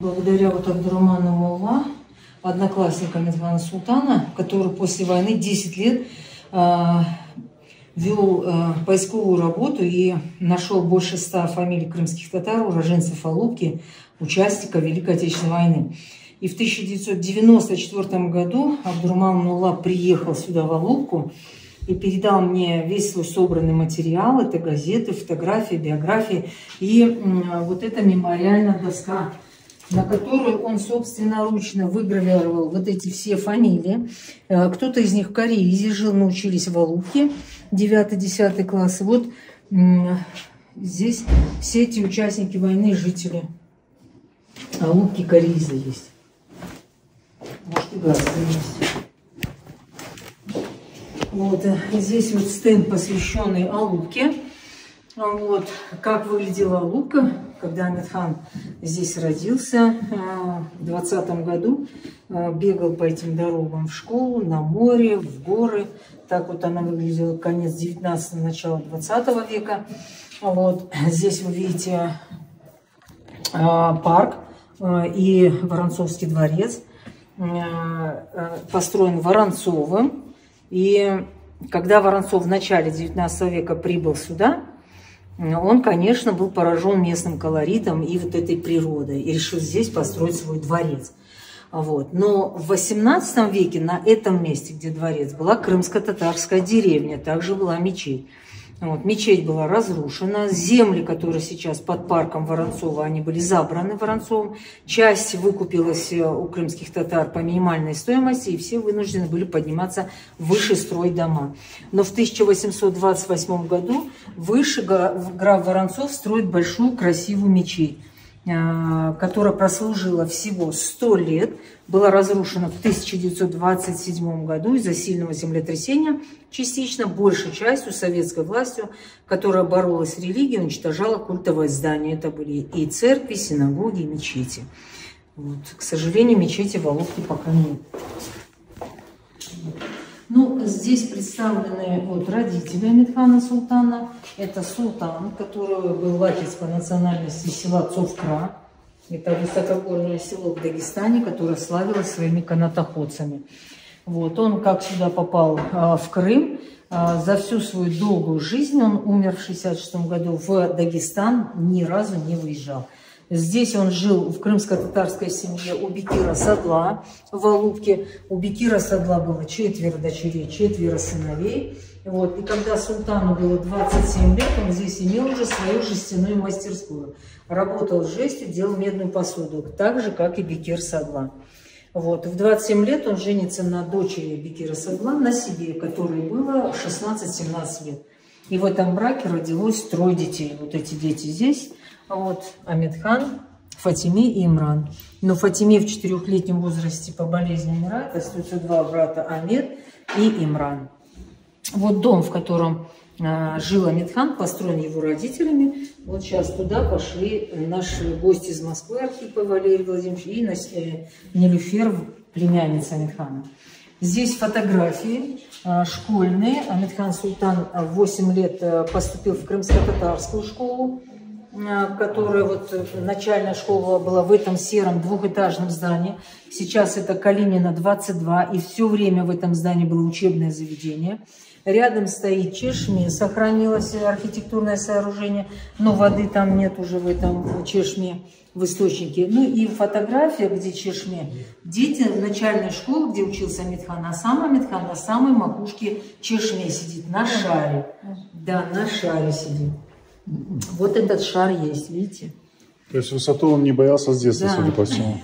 Благодаря вот Абдурахману Молла, одноклассника Амедхана Султана, который после войны 10 лет вел поисковую работу и нашел больше 100 фамилий крымских татар, уроженцев Алупки, участников Великой Отечественной войны. И в 1994 году Абдурахман Молла приехал сюда, в Алупку, и передал мне весь свой собранный материал. Это газеты, фотографии, биографии. И вот эта мемориальная доска, на которую он собственноручно выгравировал вот эти все фамилии. Кто-то из них в Кореизе жил, научились в Алупке, 9-10 классы. Вот здесь все эти участники войны, жители Алупки, Кореиза есть. Может, и газ есть. Вот здесь вот стенд, посвященный Алупке. Вот как выглядела Алупка, когда Амедхан здесь родился в 20-м году. Бегал по этим дорогам в школу, на море, в горы. Так вот она выглядела конец 19-го, начало 20 века. Вот здесь вы видите парк и Воронцовский дворец. Построен Воронцовым. И когда Воронцов в начале 19 века прибыл сюда, он, конечно, был поражен местным колоритом и вот этой природой. И решил здесь построить свой дворец. Вот. Но в 18 веке на этом месте, где дворец, была крымско-татарская деревня. Также была мечеть. Вот. Мечеть была разрушена. Земли, которые сейчас под парком Воронцова, они были забраны Воронцовым. Часть выкупилась у крымских татар по минимальной стоимости, и все вынуждены были подниматься выше, строить дома. Но в 1828 году выше граф Воронцов строит большую красивую мечеть, которая прослужила всего 100 лет, была разрушена в 1927 году из-за сильного землетрясения, частично большей частью советской властью, которая боролась с религией, уничтожала культовые здания. Это были и церкви, синагоги, и мечети. Вот. К сожалению, мечети в Алупке пока нет. Ну, здесь представлены вот родители Амедхана Султана. Это султан, который был отец по национальности села Цовкра. Это высокогорное село в Дагестане, которое славилось своими канатоходцами. Вот. Он как сюда попал в Крым. За всю свою долгую жизнь, он умер в 1966 году, в Дагестан ни разу не выезжал. Здесь он жил в крымско-татарской семье у Бекира Садла в Алупке. У Бекира Садла было 4 дочерей, 4 сыновей. Вот. И когда султану было 27 лет, он здесь имел уже свою жестяную мастерскую. Работал с жестью, делал медную посуду, так же, как и Бекир Садла. Вот. В 27 лет он женится на дочери Бекира Садла, на себе, которой было 16-17 лет. И в этом браке родилось 3 детей. Вот эти дети здесь. Вот Амедхан, Фатиме и Имран. Но Фатиме в 4-летнем возрасте по болезни умирает. Остаются 2 брата, Амед и Имран. Вот дом, в котором жил Амедхан, построен его родителями. Вот сейчас туда пошли наши гости из Москвы, Архипов Валерий Владимирович и Нилюфер, племянница Амедхана. Здесь фотографии школьные. Амедхан Султан в 8 лет поступил в крымско-татарскую школу, которая вот начальная школа была в этом сером 2-этажном здании. Сейчас это Калинина 22, и все время в этом здании было учебное заведение. Рядом стоит чешме, сохранилось архитектурное сооружение, но воды там нет уже в этом чешме, в источнике. Ну и фотография, где чешме, дети начальной школы, где учился Амедхан, а сам Амедхан на самой макушке чешме сидит, на шаре. Да, на шаре сидит. Вот этот шар есть, видите? То есть высоту он не боялся с детства, да, судя по всему.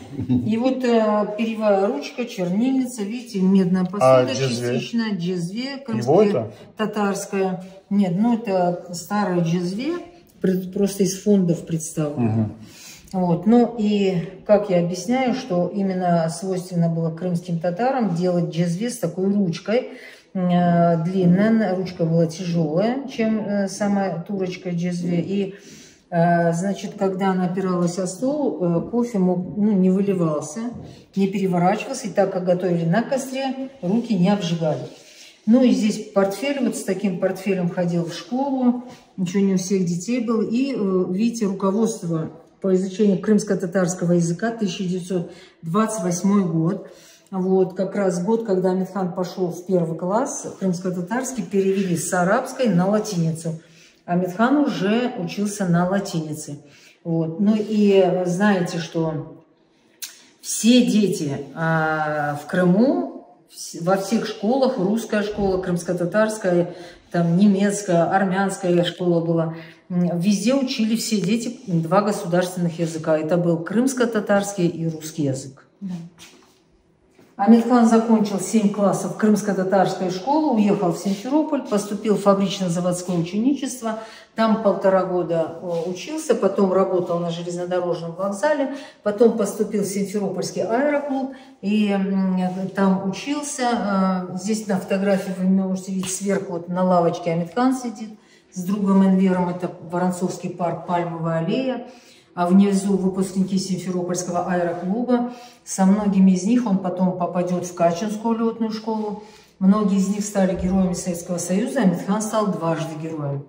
И вот перьевая ручка, чернильница, видите, медная посуда, частично, джезве, крымско-татарская. Нет, ну это старая джезве, просто из фондов представлено. Вот. Ну и как я объясняю, что именно свойственно было крымским татарам делать джезве с такой ручкой. Длинная, ручка была тяжелая, чем сама турочка джезве. И значит, когда она опиралась о стол, кофе не выливался, не переворачивался. И так как готовили на костре, руки не обжигали. Ну и здесь портфель, вот с таким портфелем ходил в школу. Ничего не у всех детей был. И видите, руководство по изучению крымско-татарского языка, 1928 год. Вот, как раз год, когда Амитхан пошел в 1 класс, крымско-татарский перевели с арабской на латиницу. Амитхан уже учился на латинице. Вот. Ну и знаете, что все дети в Крыму, во всех школах, русская школа, крымско-татарская, там немецкая, армянская школа была, везде учили все дети 2 государственных языка. Это был крымско-татарский и русский язык. Да. Амитхан закончил 7 классов крымско-татарской школы, уехал в Симферополь, поступил в фабрично-заводское ученичество, там 1,5 года учился, потом работал на железнодорожном вокзале, потом поступил в Симферопольский аэроклуб и там учился. Здесь на фотографии вы можете видеть сверху, вот на лавочке Амитхан сидит с другом Энвером, это Воронцовский парк, Пальмовая аллея. А внизу выпускники Симферопольского аэроклуба. Со многими из них он потом попадет в Качинскую летную школу. Многие из них стали героями Советского Союза, Амитхан стал дважды героем.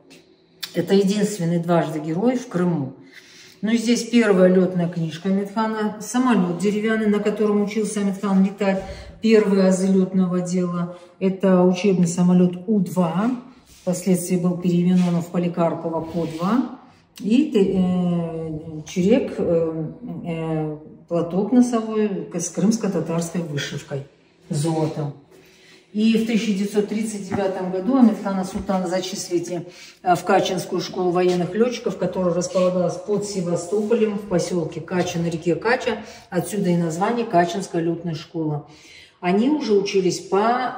Это единственный дважды герой в Крыму. Ну и здесь первая летная книжка Амитхана. Самолет деревянный, на котором учился Амитхан летать. Первые азы летного дела. Это учебный самолет У-2. Впоследствии был переименован в Поликарпова По-2. И чурек, платок носовой с крымско-татарской вышивкой, золотом. И в 1939 году Амитхана Султана зачислили в Качинскую школу военных летчиков, которая располагалась под Севастополем в поселке Кача на реке Кача. Отсюда и название Качинская летная школа. Они уже учились по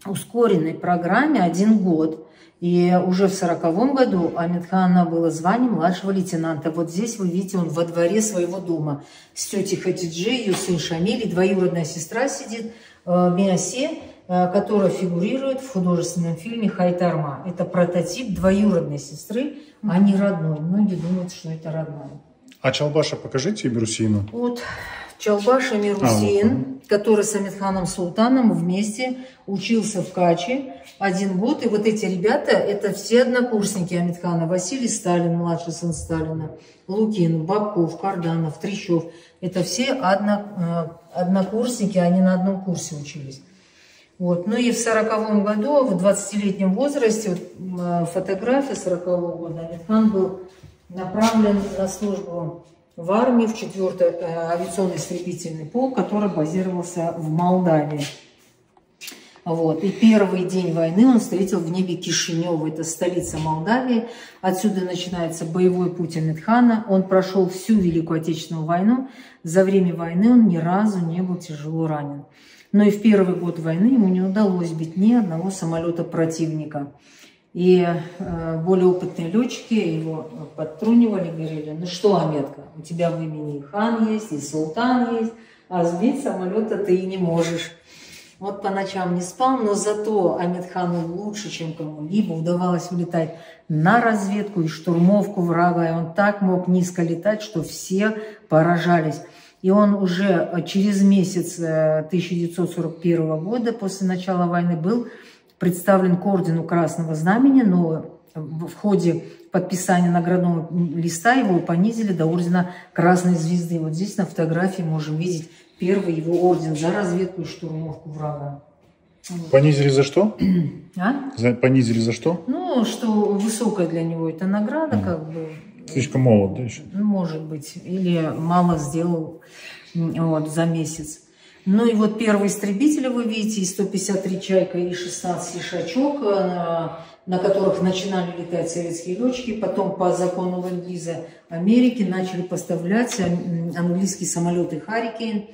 ускоренной программе 1 год. И уже в 1940 году Амитхана было звание младшего лейтенанта. Вот здесь вы видите, он во дворе своего дома. С тетей Хатиджи, ее сын Шамиль, и двоюродная сестра сидит, Миасе, которая фигурирует в художественном фильме «Хайтарма». Это прототип двоюродной сестры, а не родной. Многие думают, что это родная. А Чалбаша покажите Мирусину. Вот Чалбаша Мирусин, который с Амитханом Султаном вместе учился в Каче 1 год. И вот эти ребята, это все однокурсники Амитхана. Василий Сталин, младший сын Сталина, Лукин, Бабков, Карданов, Трещев. Это все однокурсники, они на одном курсе учились. Вот. Ну и в 1940 году, в 20-летнем возрасте, вот, фотография 1940 года, Амитхан был направлен на службу в армию, в 4-й авиационный истребительный полк, который базировался в Молдавии. Вот. И первый день войны он встретил в небе Кишинев, это столица Молдавии. Отсюда начинается боевой путь Амитхана. Он прошел всю Великую Отечественную войну. За время войны он ни разу не был тяжело ранен. Но и в первый год войны ему не удалось сбить ни одного самолета противника. И более опытные летчики его подтрунивали, говорили: ну что, Аметка, у тебя в имени и хан есть, и султан есть, а сбить самолета ты и не можешь. Вот по ночам не спал, но зато Амитхану лучше, чем кому-либо, удавалось улетать на разведку и штурмовку врага. И он так мог низко летать, что все поражались. И он уже через месяц 1941 года, после начала войны, был представлен к ордену Красного Знамени, но в ходе подписания наградного листа его понизили до ордена Красной Звезды. Вот здесь на фотографии можем видеть первый его орден за разведку и штурмовку врага. Понизили за что? А? Понизили за что? Ну, что высокая для него эта награда, как бы. Слишком молод, да, еще? Может быть. Или мало сделал вот, за месяц. Ну и вот первые истребители вы видите, и 153 «Чайка», и 16 «Ишачок», на которых начинали летать советские летчики. Потом по закону Ленд-Лиза Америки начали поставлять английские самолеты «Харрикейн»,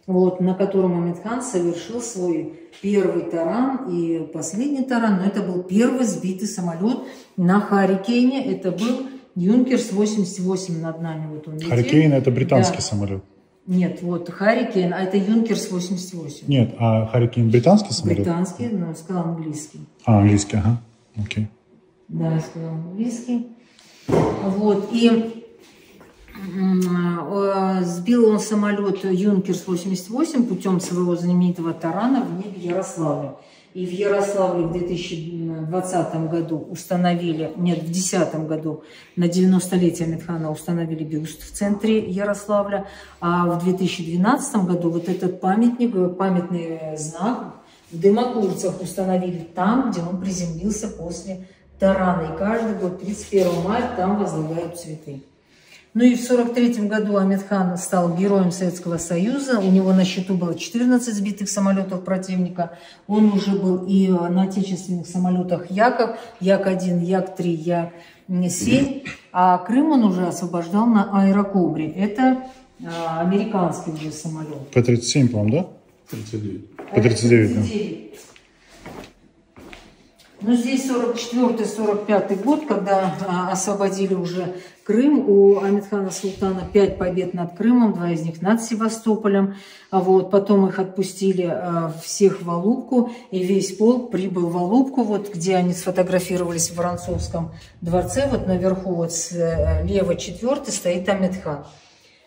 вот, на котором Амитхан совершил свой первый таран и последний таран. Но это был первый сбитый самолет на «Харрикейне». Это был «Юнкерс-88» над нами. Вот он «Харрикейн» — это британский самолет. Нет, вот «Харрикейн», а это «Юнкерс-88». Нет, а «Харрикейн» британский самолет? Британский, но сказал английский. А, английский, ага. Окей. Да, я сказал английский. Вот, и сбил он самолет «Юнкерс-88» путем своего знаменитого тарана в небе Ярославля. И в Ярославле в 2002 2020 году установили, нет, в 2010 году на 90-летие Амитхана установили бюст в центре Ярославля, а в 2012 году вот этот памятник, памятный знак в Дымогурцах установили там, где он приземлился после тарана. И каждый год 31 мая там возлагают цветы. Ну и в 1943 году Амитхан стал героем Советского Союза. У него на счету было 14 сбитых самолетов противника. Он уже был и на отечественных самолетах Яков, Як-1, Як-3, Як-7. А Крым он уже освобождал на аэрокобре. Это американский уже самолет. П-37, по-моему, да? 39. П-39, да. Ну, здесь 44-45 год, когда освободили уже Крым. У Амитхана Султана 5 побед над Крымом, 2 из них над Севастополем. Вот. Потом их отпустили всех в Алупку, и весь полк прибыл в Алупку, вот, где они сфотографировались в Воронцовском дворце. Вот наверху, вот слева 4-й стоит Амитхан.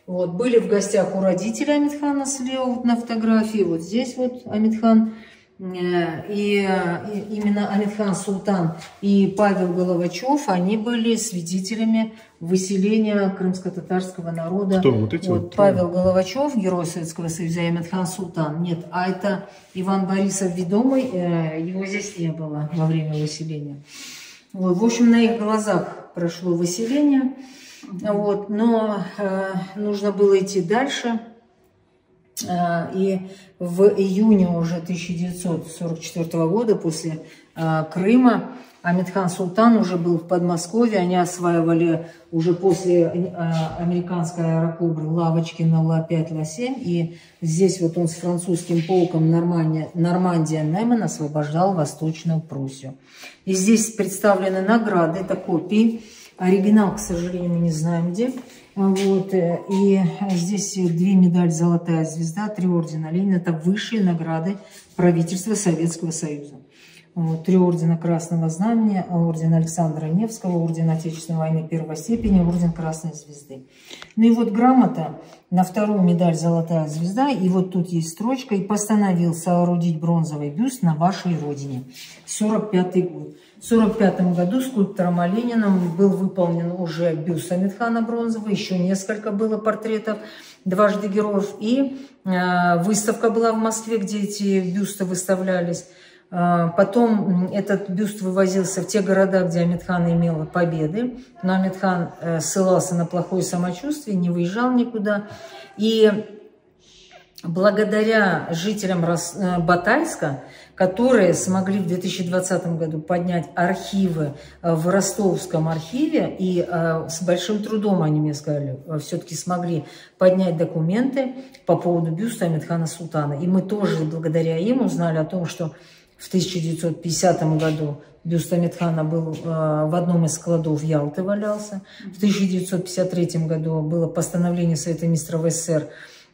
Вот. Были в гостях у родителей Амитхана слева вот, на фотографии. Вот здесь вот Амитхан. И именно Амитхан Султан и Павел Головачев, они были свидетелями выселения крымско-татарского народа. Кто? Вот эти вот Павел Головачев, герой Советского Союза, и Амитхан Султан. Нет, а это Иван Борисов Ведомый, его здесь не было во время выселения. Вот, в общем, на их глазах прошло выселение, вот, но нужно было идти дальше. И в июне уже 1944 года, после Крыма, Амитхан Султан уже был в Подмосковье. Они осваивали уже после американской аэрокобры лавочки на Ла-5, Ла-7. И здесь вот он с французским полком Нормандия-Неман освобождал Восточную Пруссию. И здесь представлены награды, это копии. Оригинал, к сожалению, мы не знаем где. Вот. И здесь 2 медали «Золотая звезда», 3 ордена Ленина. Это высшие награды правительства Советского Союза. Вот. 3 ордена Красного Знамени, орден Александра Невского, орден Отечественной войны 1-й степени, орден Красной Звезды. Ну и вот грамота на 2-ю медаль «Золотая звезда». И вот тут есть строчка: «И постановил соорудить бронзовый бюст на вашей родине». 45-й год. В 1945 году скульптором Олениным был выполнен уже бюст Амитхана бронзовый, еще несколько было портретов дважды героев. И выставка была в Москве, где эти бюсты выставлялись. Потом этот бюст вывозился в те города, где Амитхан имел победы. Но Амитхан ссылался на плохое самочувствие, не выезжал никуда. И благодаря жителям Батайска, которые смогли в 2020 году поднять архивы в Ростовском архиве, и с большим трудом, они мне сказали, все-таки смогли поднять документы по поводу бюста Амитхана Султана. И мы тоже благодаря им узнали о том, что в 1950 году бюст Амитхана был в одном из складов Ялты валялся. В 1953 году было постановление Совета Министров СССР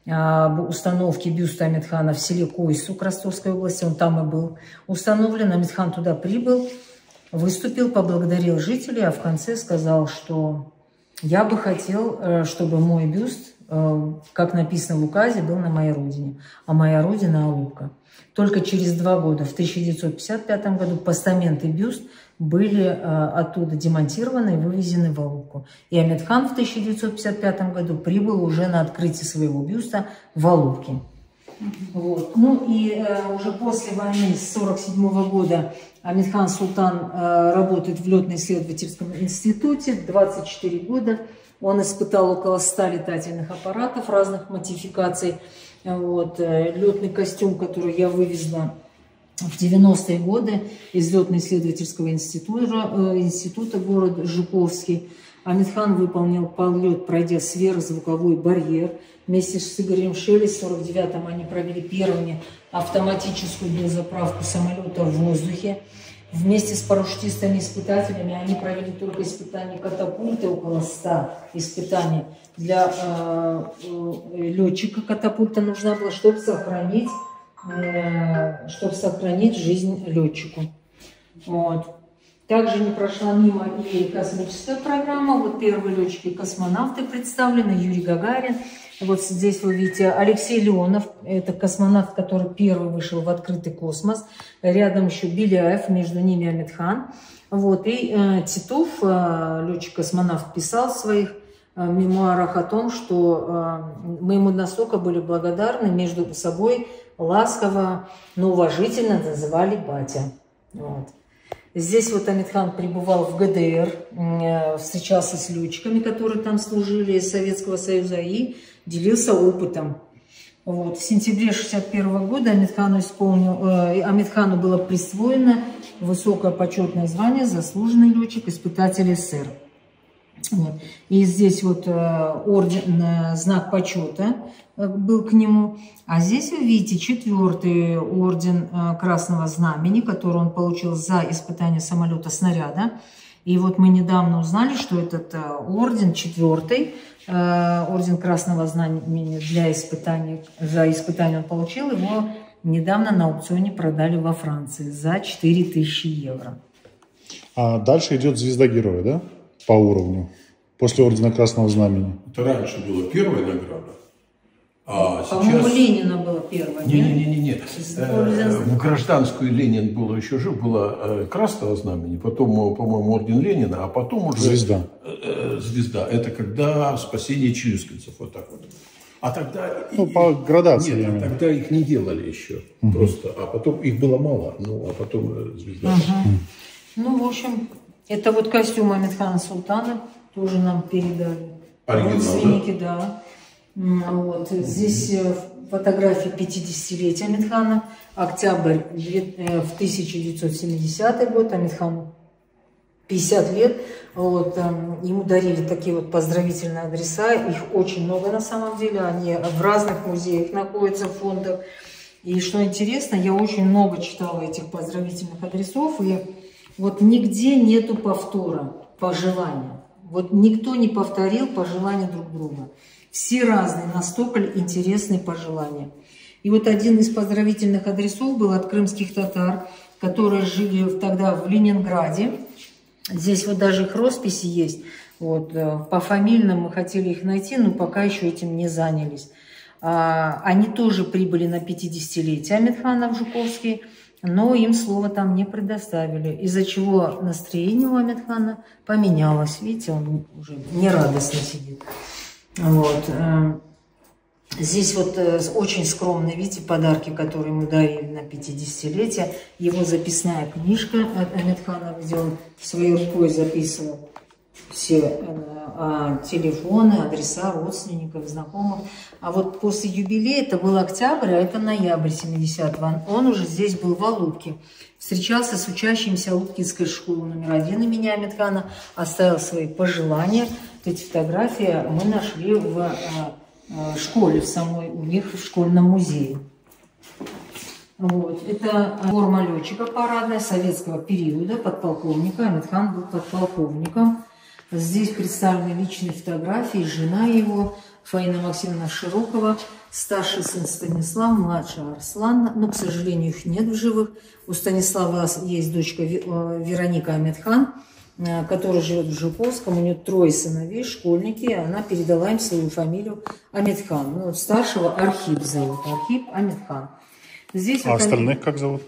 об установке бюста Амитхана в селе Койсук Ростовской области. Он там и был установлен. Амитхан туда прибыл, выступил, поблагодарил жителей, а в конце сказал, что я бы хотел, чтобы мой бюст, как написано в указе, был на моей родине. А моя родина Алупка. Только через 2 года, в 1955 году, постамент и бюст были оттуда демонтированы и вывезены в Алупку. И Амитхан в 1955 году прибыл уже на открытие своего бюста в Алупке. Вот. Ну и уже после войны с 1947 года Амитхан Султан работает в летно-исследовательском институте 24 года. Он испытал около 100 летательных аппаратов разных модификаций. Вот. Летный костюм, который я вывезла в 90-е годы из летно-исследовательского института города Жуковский. Амитхан выполнил полет, пройдя сверхзвуковой барьер. Вместе с Игорем Шелли в 1949-м они провели первыми автоматическую дозаправку самолета в воздухе. Вместе с парашютистами-испытателями они провели только испытания катапульты, около 100 испытаний. Для летчика катапульта нужна была, чтобы сохранить жизнь летчику. Вот. Также не прошла мимо и космическая программа. Вот первые летчики-космонавты представлены: Юрий Гагарин, Вот здесь вы видите Алексей Леонов, это космонавт, который первый вышел в открытый космос. Рядом еще Беляев, между ними Амитхан. Вот, и Титов, летчик-космонавт, писал в своих мемуарах о том, что мы ему настолько были благодарны, между собой ласково, но уважительно называли батя. Вот. Здесь вот Амитхан пребывал в ГДР, встречался с летчиками, которые там служили из Советского Союза, и делился опытом. Вот. В сентябре 1961 года Амитхану было присвоено высокое почетное звание «Заслуженный летчик-испытатель СССР». Вот. И здесь вот орден, знак почета был к нему. А здесь вы видите 4-й орден Красного Знамени, который он получил за испытание самолета-снаряда. И вот мы недавно узнали, что этот орден, 4-й орден Красного Знамени для испытания, за испытание он получил, его недавно на аукционе продали во Франции за 4000 евро. А дальше идет звезда героя, да? По уровню. После ордена Красного Знамени. Это раньше была первая награда. А По-моему, сейчас... Ленина была первая. Не. В гражданскую Ленин было еще жив, была Красного Знамени, потом, по-моему, орден Ленина, а потом уже... Звезда. Звезда. Это когда спасение челюскинцев, вот так вот. А тогда... Ну, по градации. Нет, тогда их не делали еще. Просто. А потом их было мало. Ну, а потом звезда. Ну, в общем, это вот костюм Амитхана Султана. Тоже нам передали. Родственники, да. Вот. Здесь фотографии 50-летия Амитхана. Октябрь в 1970 год. Амитхану 50 лет. Вот. Ему дарили такие вот поздравительные адреса. Их очень много на самом деле. Они в разных музеях находятся, в фондах. И что интересно, я очень много читала этих поздравительных адресов. И вот нигде нету повтора пожелания. Вот никто не повторил пожелания друг друга. Все разные, настолько интересные пожелания. И вот один из поздравительных адресов был от крымских татар, которые жили тогда в Ленинграде. Здесь вот даже их росписи есть. Вот, по фамильным мы хотели их найти, но пока еще этим не занялись. Они тоже прибыли на 50-летие Амитхана в Жуковский, но им слово там не предоставили, из-за чего настроение у Амитхана поменялось. Видите, он уже нерадостно сидит. Вот. Здесь вот очень скромные, видите, подарки, которые ему дарили на 50-летие. Его записная книжка от Амитхана, где он своей рукой записывал все телефоны, адреса родственников, знакомых. А вот после юбилея, это был октябрь, а это ноябрь 70-го, он уже здесь был в Алупке. Встречался с учащимися Алупкинской школы номер 1 имени Амитхана, оставил свои пожелания. Вот эти фотографии мы нашли в школе в самой, у них в школьном музее. Вот. Это форма летчика парадная советского периода, подполковника. Амитхан был подполковником. Здесь представлены личные фотографии, жена его, Фаина Максимовна Широкова, старший сын Станислав, младший Арслан, но, к сожалению, их нет в живых. У Станислава есть дочка Вероника Амитхан, которая живет в Жуковском, у нее 3 сыновей, школьники, и она передала им свою фамилию Амитхан. Ну, старшего Архип зовут, Архип Амитхан. Здесь а вот остальных как зовут?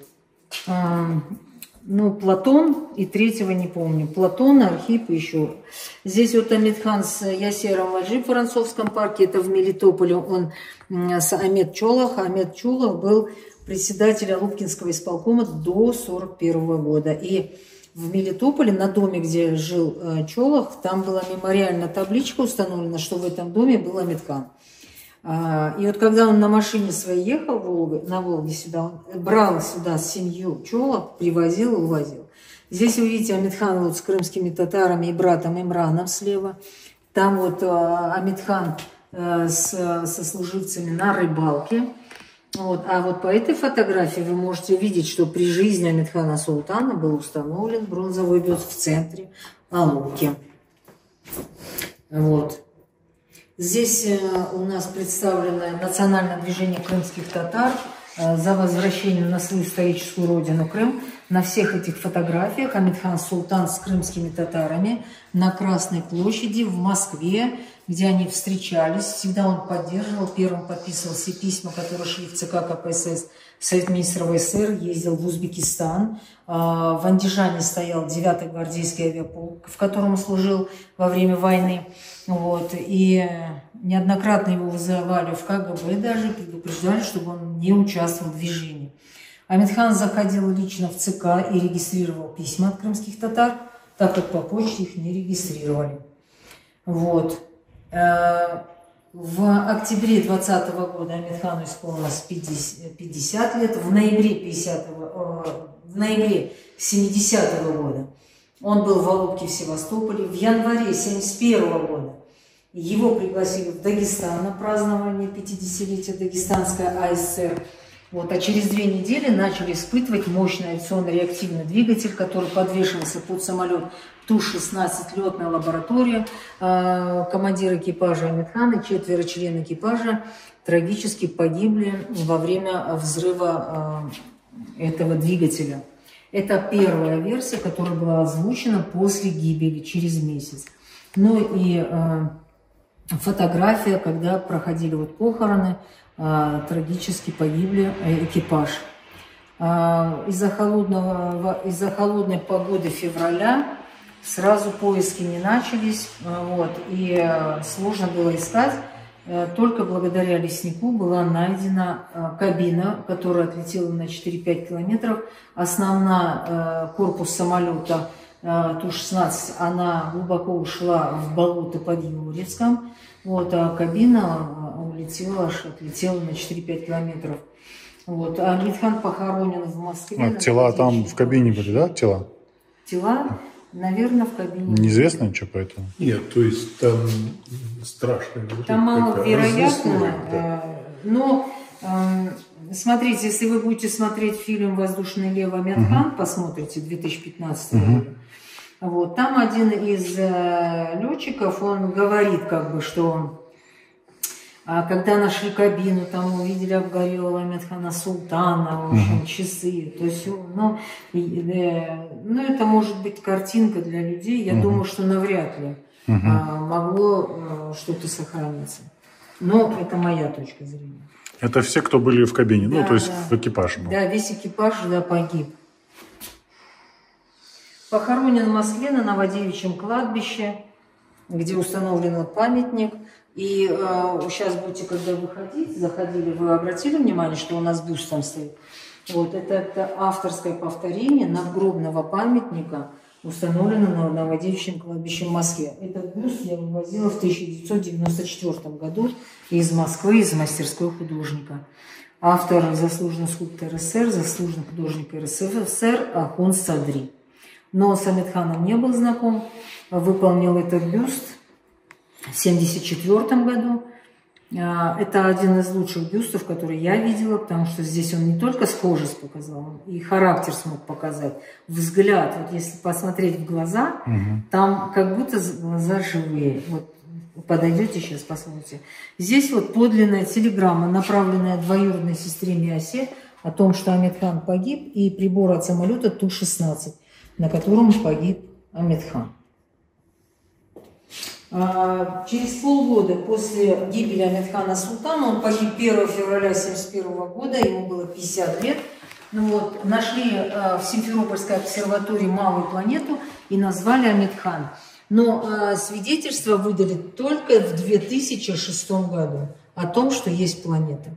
Ну, Платон и 3-го не помню. Платон, Архип и еще. Здесь вот Амитхан с Ясером Ваджи в Воронцовском парке, это в Мелитополе, он с Амет Чолах. Амет Чолах был председателем Алупкинского исполкома до 1941 года. И в Мелитополе, на доме, где жил Чолах, там была мемориальная табличка установлена, что в этом доме был Амитхан. И вот когда он на машине своей ехал на Волге сюда, он брал сюда семью Чолах, привозил и увозил. Здесь вы видите Амитхан вот с крымскими татарами и братом Имраном слева. Там вот Амитхан со служивцами на рыбалке. Вот. А вот по этой фотографии вы можете видеть, что при жизни Амитхана Султана был установлен бронзовый бюст в центре Алупки. Вот. Здесь у нас представлено национальное движение крымских татар за возвращение на свою историческую родину Крым. На всех этих фотографиях Амитхан Султан с крымскими татарами на Красной площади в Москве где они встречались. Всегда он поддерживал, первым подписывал все письма, которые шли в ЦК КПСС, Совет министров СССР, ездил в Узбекистан. В Андижане стоял 9-й гвардейский авиаполк, в котором служил во время войны. Вот. И неоднократно его вызывали в КГБ, даже предупреждали, чтобы он не участвовал в движении. Амитхан заходил лично в ЦК и регистрировал письма от крымских татар, так как по почте их не регистрировали. Вот. В октябре 2020 года Амитхану исполнилось 50 лет, в ноябре 70-го года он был в Алупке в Севастополе, в январе 71-го года его пригласили в Дагестан на празднование 50-летия Дагестанской АСР. Вот, а через 2 недели начали испытывать мощный авиационно-реактивный двигатель, который подвешивался под самолет Ту-16 летная лаборатория. Командир экипажа Амитхан и 4 членов экипажа трагически погибли во время взрыва этого двигателя. Это первая версия, которая была озвучена после гибели, через месяц. Ну и фотография, когда проходили вот похороны, трагически погибли экипаж. Из-за холодной погоды февраля сразу поиски не начались, вот, и сложно было искать. Только благодаря леснику была найдена кабина, которая отлетела на 4-5 километров. Основной корпус самолета Ту-16, она глубоко ушла в болото под Юрьевском, вот, а кабина отлетела на 4-5 километров. Вот. А Амитхан похоронен в Москве. Тела там в кабине были, да, тела? Тела, наверное, в кабине. Неизвестно ничего по этому? Нет, то есть там страшно. Там маловероятно, да. Но смотрите, если вы будете смотреть фильм «Воздушный лев» Амитхан, посмотрите, 2015 года, вот, там один из летчиков, он говорит, как бы, что когда нашли кабину, там увидели обгорелого Амитхана Султана, в общем, часы. То есть, ну, это может быть картинка для людей. Я думаю, что навряд ли могло что-то сохраниться. Но это моя точка зрения. Это все, кто были в кабине, да, ну, то есть да. в экипаже был. Да, весь экипаж, да, погиб. Похоронен в Москве на Новодевичьем кладбище, где установлен вот памятник. И сейчас будете, когда заходили, вы обратили внимание, что у нас бюст там стоит? Вот, это авторское повторение надгробного памятника, установлено на Новодевичьем кладбище в Москве. Этот бюст я вывозила в 1994 году из Москвы, из мастерской художника. Автор заслуженный скульптор СССР, заслуженный художник РСФСР Ахун Садри. Но с Амитханом не был знаком, выполнил этот бюст в 1974 году. Это один из лучших бюстов, который я видела, потому что здесь он не только схожесть показал, он и характер смог показать. Взгляд, вот если посмотреть в глаза, там как будто глаза живые. Вот подойдете сейчас, посмотрите. Здесь вот подлинная телеграмма, направленная двоюродной сестре Миасе, о том, что Амитхан погиб, и прибор от самолета Ту-16, на котором погиб Амитхан. Через полгода после гибели Амитхана Султана, он погиб 1 февраля 1971 года, ему было 50 лет. Ну вот, нашли в Симферопольской обсерватории малую планету и назвали Амитхан. Но свидетельство выдали только в 2006 году о том, что есть планета.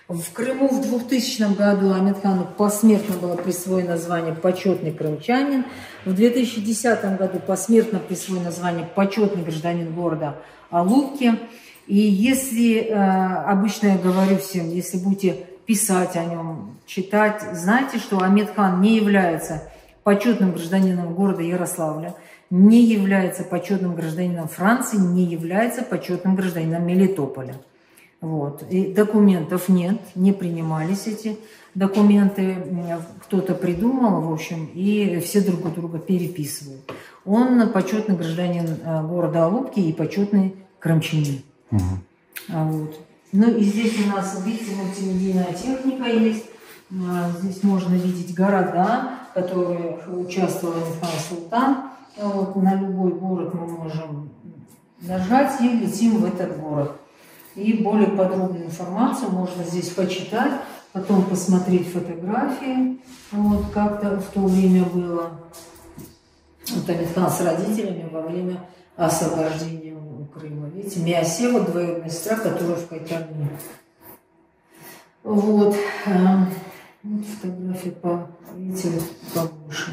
В Крыму в 2000 году Амитхану посмертно было присвоено звание «Почетный крымчанин». В 2010 году посмертно присвоено звание «Почетный гражданин города Алупки». И если, обычно я говорю всем, если будете писать о нем, читать, знайте, что Амитхан не является почетным гражданином города Ярославля, не является почетным гражданином Франции, не является почетным гражданином Мелитополя. Вот. И документов нет, не принимались эти документы, кто-то придумал, в общем, и все друг у друга переписывают. Он почетный гражданин города Алупки и почетный крымчанин. Вот. Ну и здесь у нас, видите, мультимедийная техника есть. Здесь можно видеть города, в которых участвовал Амитхан Султан. Вот. На любой город мы можем нажать и летим в этот город. И более подробную информацию можно здесь почитать, потом посмотреть фотографии, вот как-то в то время было. Вот Амитхан с родителями во время освобождения Крыма. Видите, Миасе, вот двоюродная сестра, которая в Кайтарне. Вот. Вот фотографии видите, побольше.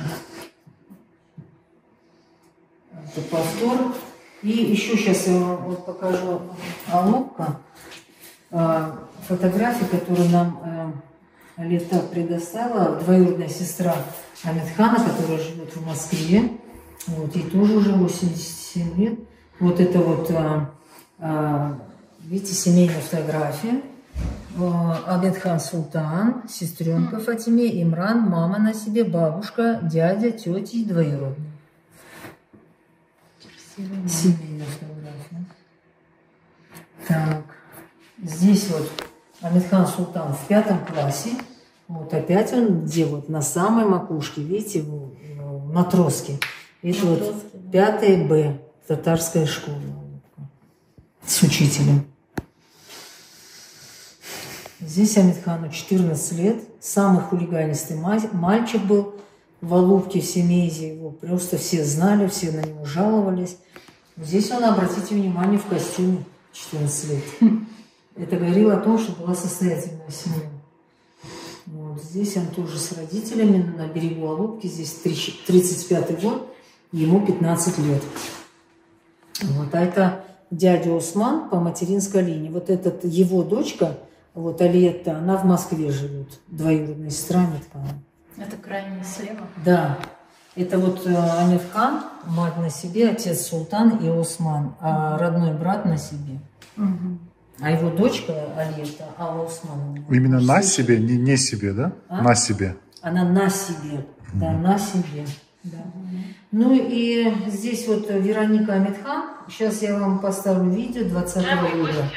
Это повтор. И еще сейчас я вам вот покажу Алупка. Фотографии, которые нам Лета предоставила, двоюродная сестра Амитхана, которая живет в Москве. Вот, ей тоже уже 87 лет. Вот это вот, видите, семейная фотография. Амитхан Султан, сестренка Фатиме, Имран, мама на себе, бабушка, дядя, тетя и двоюродные. Семейная фотография. Так, здесь вот Амитхан Султан в 5 классе. Вот опять он где вот на самой макушке, видите, в матроске. Это вот 5 Б, татарская школа. С учителем. Здесь Амитхану 14 лет. Самый хулиганистый мальчик был в Алупке, в Семейзе. Его просто все знали, все на него жаловались. Здесь он, обратите внимание, в костюме 14 лет. Это говорило о том, что была состоятельная семья. Вот здесь он тоже с родителями на берегу Алупки. Здесь 35-й год, ему 15 лет. Вот, а это дядя Осман по материнской линии. Вот этот его дочка, вот Алиетта, она в Москве живет, двоюродная сестра Амитхана. Это крайне слева? Да. Это вот Амитхан, мать на себе, отец Султан и Осман, а родной брат на себе. Угу. А его дочка Алиетта, а Осман. Именно на себе, не себе, да? А? На себе. Она на себе, да, на себе. Да. Ну и здесь вот Вероника Амитхан. Сейчас я вам поставлю видео 20-го года.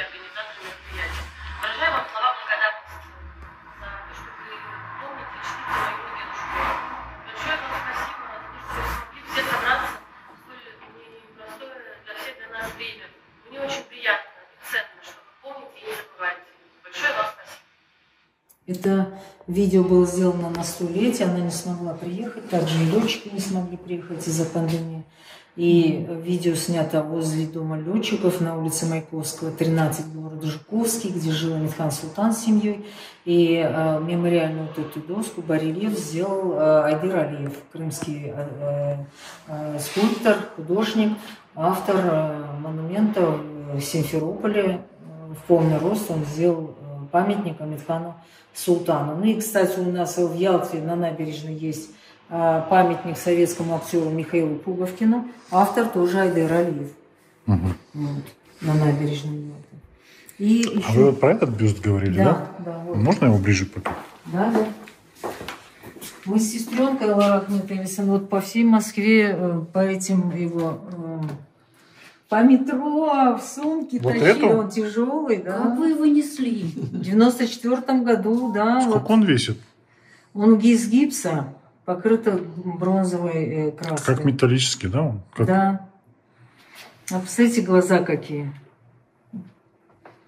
Это видео было сделано на 100-летие, она не смогла приехать, также и летчики не смогли приехать из-за пандемии. И видео снято возле дома летчиков на улице Маяковского, 13, город Жуковский, где жил Амитхан Султан с семьей. И мемориальную вот эту доску, барельеф сделал Айдыр Алиев, крымский скульптор, художник, автор монумента в Симферополе. В полный рост он сделал памятник Амитхану Султану. Ну и, кстати, у нас в Ялте на набережной есть памятник советскому актеру Михаилу Пуговкину. Автор тоже Айдыр Алиев. Угу. Вот, на набережной Ялты. И еще... А вы вот про этот бюст говорили, да? Да, вот. Можно его ближе пока? Да. Мы с сестренкой вот по всей Москве по этим его... По метро, в сумке вот тащили, эту? он тяжелый, да. Как вы его несли? В 94-м году, да. Сколько вот. он весит? Он из гипса, покрыт бронзовой краской. Как металлический, да? Он? Как... Да. А посмотрите, глаза какие.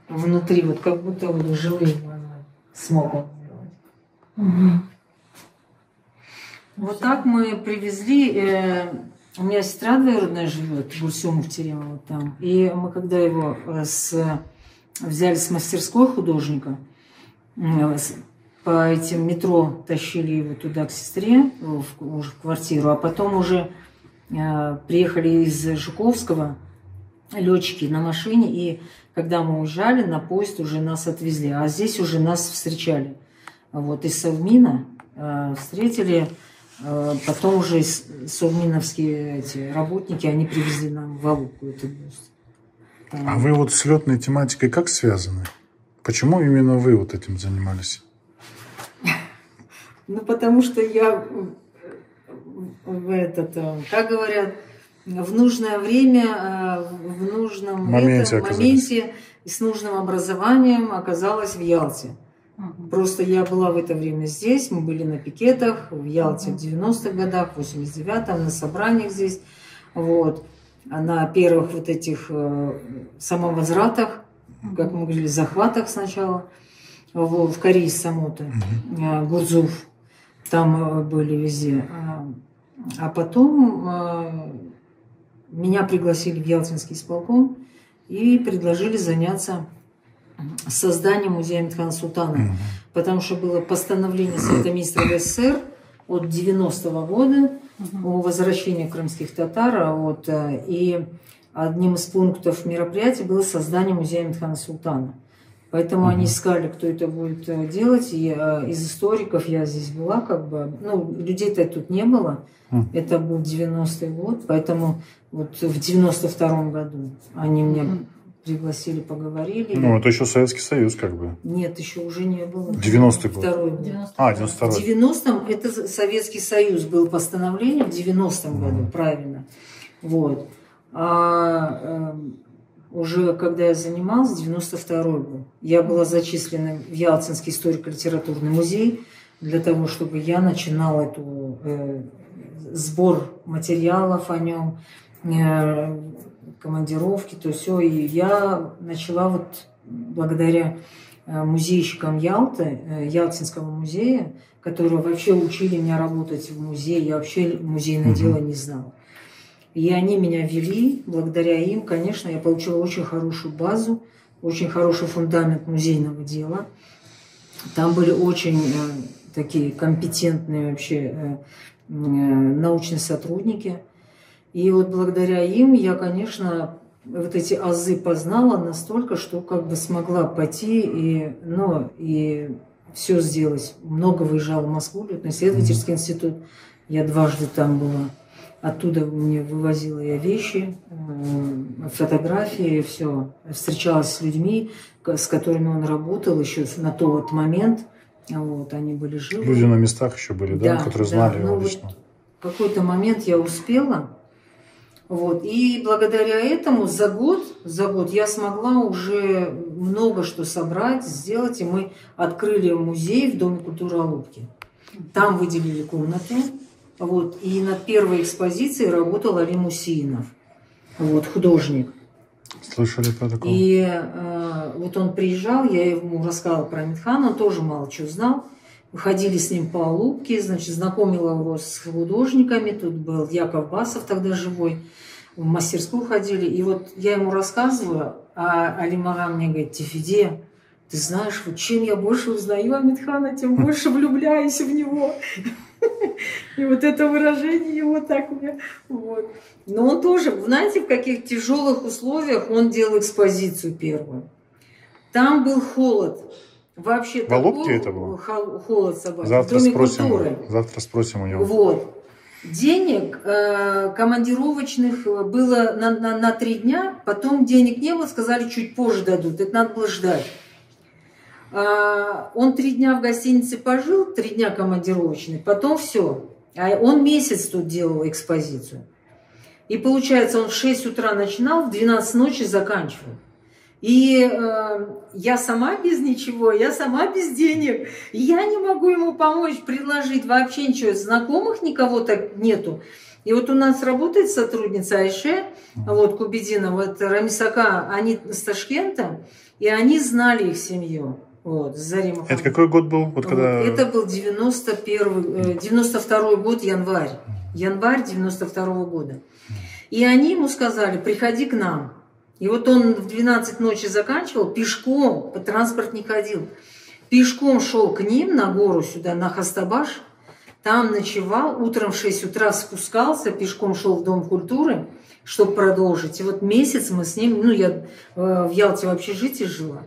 Внутри, вот как будто вот живые глаза. Смог он сделать. Угу. Вот так мы привезли... У меня сестра двоюродная живет, Гульсёмов Терема, вот там. И мы когда его взяли с мастерской художника, по этим метро тащили его туда к сестре, уже в квартиру, а потом уже приехали из Жуковского летчики на машине, и когда мы уезжали, на поезд уже нас отвезли, а здесь уже нас встречали. Вот из Совмина встретили. Потом уже совминовские эти работники, они привезли нам в Алупку этот бюст. А вы вот с летной тематикой как связаны? Почему именно вы вот этим занимались? Ну, потому что я как говорят, в нужное время, в нужном моменте и с нужным образованием оказалась в Ялте. Просто я была в это время здесь, мы были на пикетах в Ялте в 90-х годах, в 89-м, на собраниях здесь. Вот. на первых вот этих самовозвратах, как мы говорили, захватах сначала, в Корее Самуты, Гурзуф, там были везде. А потом меня пригласили в Ялтинский исполком и предложили заняться созданием музея Амитхана Султана. Потому что было постановление Совета министров СССР от 90-го года о возвращении крымских татар. Вот, и одним из пунктов мероприятия было создание музея Амитхана Султана. Поэтому они искали, кто это будет делать. И из историков я здесь была, как бы, ну, людей-то тут не было. Это был 90-й год, поэтому вот в 92-м году они меня пригласили, поговорили. Ну, это еще Советский Союз, как бы. Нет, еще уже не было. 90-й год. Второй год. 92-й. В 90-м это Советский Союз был постановление, в 90-м году, правильно. Вот. А уже когда я занималась, 92-й был. Я была зачислена в Ялтинский историко-литературный музей для того, чтобы я начинала эту сбор материалов о нем, командировки, то все. И я начала вот благодаря музейщикам Ялты, Ялтинского музея, которые вообще учили меня работать в музее. Я вообще музейное дело не знала. И они меня вели, благодаря им, конечно, я получила очень хорошую базу, очень хороший фундамент музейного дела. Там были очень такие компетентные вообще научные сотрудники. И вот благодаря им я, конечно, вот эти азы познала настолько, что как бы смогла пойти и, ну, и все сделать. Много выезжала в Москву, исследовательский институт. Я дважды там была. Оттуда мне вывозила я вещи, фотографии, все. Встречалась с людьми, с которыми он работал еще на тот момент. Вот, они были живы. Люди на местах еще были, да, которые знали его ну, лично. Вот в какой-то момент я успела. Вот, и благодаря этому за год я смогла уже много что собрать, сделать. И мы открыли музей в Доме культуры Алупки. Там выделили комнаты. Вот, и над первой экспозицией работал Али Мусинов, вот, художник. Слышали про такого? И вот он приезжал, я ему рассказала про Амитхана, он тоже мало чего знал. Ходили с ним по Алупке, значит, знакомила его с художниками. Тут был Яков Басов, тогда живой. В мастерскую ходили. И вот я ему рассказываю, а Алимара мне говорит: Тифиде, ты знаешь, вот чем я больше узнаю Амитхана, тем больше влюбляюсь в него. И вот это выражение его так мне... Вот. Но он тоже, знаете, в каких тяжелых условиях он делал экспозицию первую. Там был холод. Вообще в Алупке это было? Холод собаки. Завтра в Доме спросим, культуры. завтра спросим у него. Вот. Денег командировочных было на 3 дня, потом денег не было, сказали, чуть позже дадут. Это надо было ждать. Он 3 дня в гостинице пожил, 3 дня командировочный, потом все. А он месяц тут делал экспозицию. И получается, он в 6 утра начинал, в 12 ночи заканчивал. И я сама без ничего, я сама без денег. Я не могу ему помочь, предложить вообще ничего. Знакомых никого так нету. И вот у нас работает сотрудница Айше, вот Кубединова, это Рамисака, они с Ташкента, и они знали их семью. Вот, это какой год был? Вот когда... Это был 92 год, январь. Январь 92 года. И они ему сказали: приходи к нам. И вот он в 12 ночи заканчивал, пешком, по транспорт не ходил. Пешком шел к ним на гору сюда, на Хастабаш. Там ночевал, утром в 6 утра спускался, пешком шел в Дом культуры, чтобы продолжить. И вот месяц мы с ним, ну я в Ялте в общежитии жила.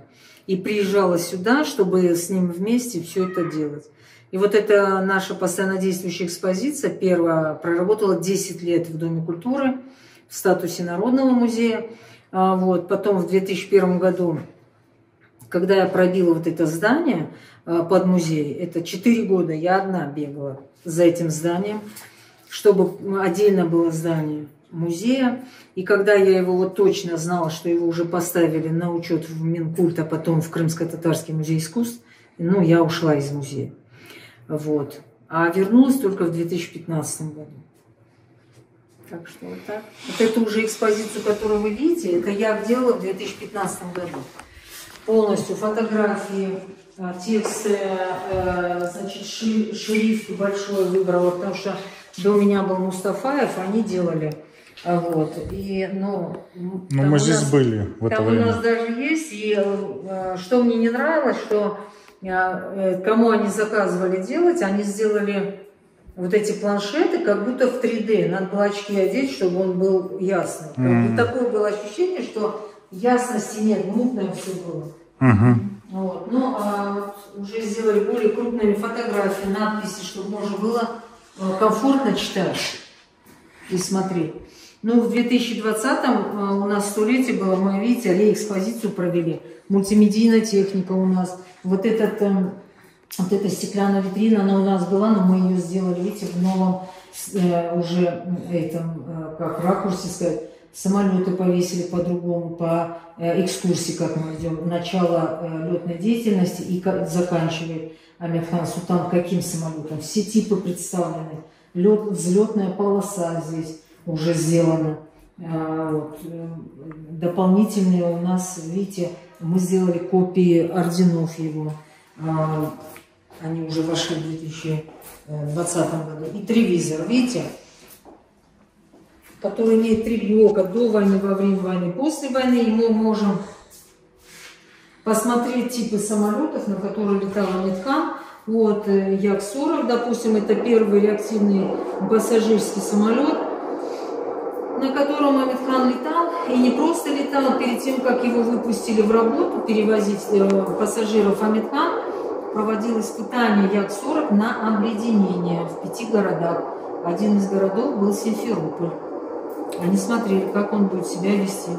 И приезжала сюда, чтобы с ним вместе все это делать. И вот эта наша постоянно действующая экспозиция, первая, проработала 10 лет в Доме культуры в статусе Народного музея. Вот. Потом в 2001 году, когда я пробила вот это здание под музей, это 4 года я одна бегала за этим зданием, чтобы отдельно было здание музея. И когда я его вот точно знала, что его уже поставили на учет в Минкульт, а потом в Крымско-Татарский музей искусств, ну, я ушла из музея. Вот. А вернулась только в 2015 году. Так что вот так. Вот эту уже экспозицию, которую вы видите, это я делала в 2015 году. Полностью фотографии, тексты, значит, шрифт большой выбрала, потому что до меня был Мустафаев, они делали. Вот. И, ну мы здесь были в это там время. У нас даже есть. И что мне не нравилось, что кому они заказывали делать, они сделали вот эти планшеты как будто в 3D. Надо было очки одеть, чтобы он был ясный. И такое было ощущение, что ясности нет, мутное все было. Вот. Ну, уже сделали более крупными фотографии, надписи, чтобы можно было комфортно читать и смотреть. Ну, в 2020-м у нас 100-летие было, мы, видите, реэкспозицию провели. Мультимедийная техника у нас. Вот эта стеклянная витрина, она у нас была, но мы ее сделали, видите, в новом уже этом, как ракурсе сказать, самолеты повесили по-другому, по экскурсии, как мы идем. Начало летной деятельности и заканчивает Амирхан Султан каким самолетом. Все типы представлены. Взлетная полоса здесь уже сделана. Вот. Дополнительные у нас, видите, мы сделали копии орденов его. Они уже вошли в 2020 году. И телевизор, видите, который имеет 3 блока: до войны, во время войны, после войны. И мы можем посмотреть типы самолетов, на которые летал Амирхан. Вот Як-40, допустим, это первый реактивный пассажирский самолет, на котором Амирхан летал. И не просто летал, перед тем, как его выпустили в работу, перевозить пассажиров, Амирхан проводил испытания Як-40 на обледенение в 5 городах. Один из городов был Симферополь. Они смотрели, как он будет себя вести.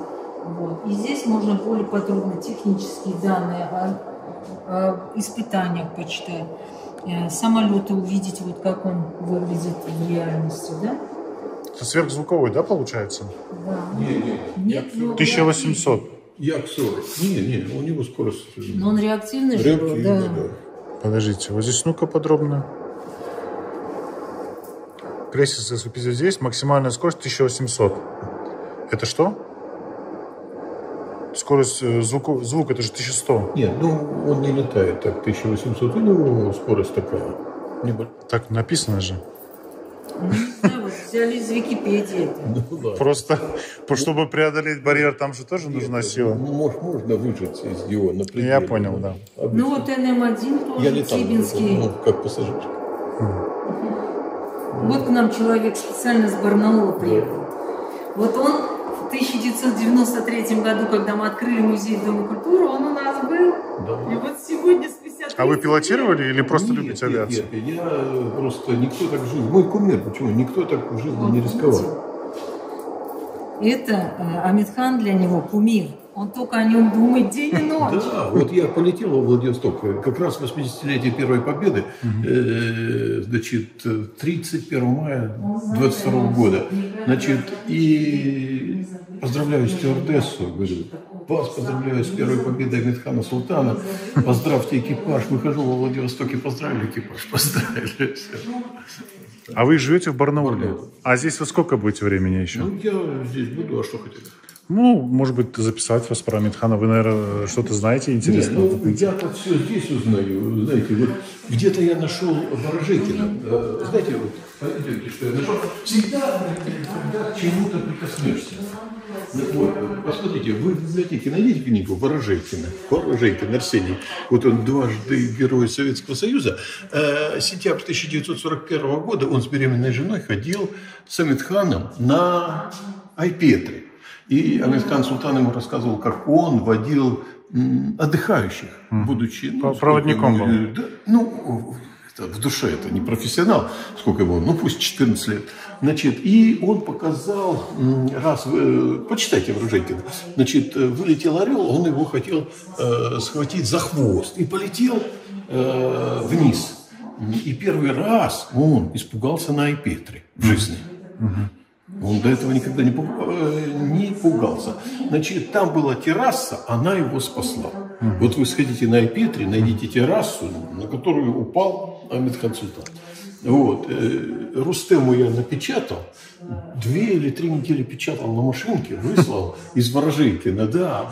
Вот. И здесь можно более подробно технические данные о испытаниях почитать. Самолеты увидеть, вот как он выглядит в реальности, да? Это сверхзвуковой, да, получается? Да. Нет, 1800. Як-40. Не, у него скорость. Но он реактивный же был, да. Подождите, вот здесь ну-ка подробно. Крейсер СУ-59, максимальная скорость 1800. Это что? Скорость звук это же 1100. Нет, ну он не летает так 1800, у него скорость такая. Так написано же. Ну, не знаю, вот взяли из Википедии это. Просто, чтобы преодолеть барьер, там же тоже нужна сила. Можно выжать из него на пределе. Я понял, да. Ну вот НМ-1 тоже Я летал, Тибинский. как пассажир. Вот к нам человек специально с Барнаула приехал. Вот он в 1993 году, когда мы открыли музей Дома культуры, он у нас был. Да. И вот сегодня спустя... А вы пилотировали или просто любите авиацию? Нет, я просто никто так в жизни... Мой кумир, почему? Никто так в жизни не рисковал. Это Амирхан для него кумир. Он только о нем думает день и ночь. Да, вот я полетел во Владивосток, как раз 80-летие Первой Победы, значит, 31 мая 22 года. Значит, и поздравляю стюардессу, говорю, вас поздравляю с Первой Победой Амирхана Султана, поздравьте экипаж, выхожу во Владивостоке, поздравили экипаж, поздравили. А вы живете в Барнауле? А здесь вы сколько будете времени еще? Ну, я здесь буду, а что хотели? Ну, может быть, записать вас про Амирхана. Вы, наверное, что-то знаете интересное? Нет, ну, я так все здесь узнаю. Знаете, вот где-то я нашел Ворожейкина. Знаете, вот, пойдемте, что я нашел. Всегда, когда к чему-то прикоснешься. Вот, посмотрите, вы в библиотеке найдите книгу Ворожейкина. Ворожейкин Арсений. Вот он дважды Герой Советского Союза. Сентябрь 1941 года он с беременной женой ходил с Амирханом на Айпетре. И Амирхан Султан ему рассказывал, как он водил отдыхающих, будучи... Проводником был. Да, ну, в душе это не профессионал, сколько ему, ну пусть 14 лет. Значит, и он показал раз, почитайте Ворожейкина, значит, вылетел орел, он его хотел схватить за хвост и полетел вниз. И первый раз он испугался на Айпетре в жизни. Он до этого никогда не пугался. Значит, там была терраса, она его спасла. Вот вы сходите на Айпетре, найдите террасу, на которую упал Амирхан Султан. Вот. Рустему я напечатал, 2 или 3 недели печатал на машинке, выслал из Ворожейкина. Да.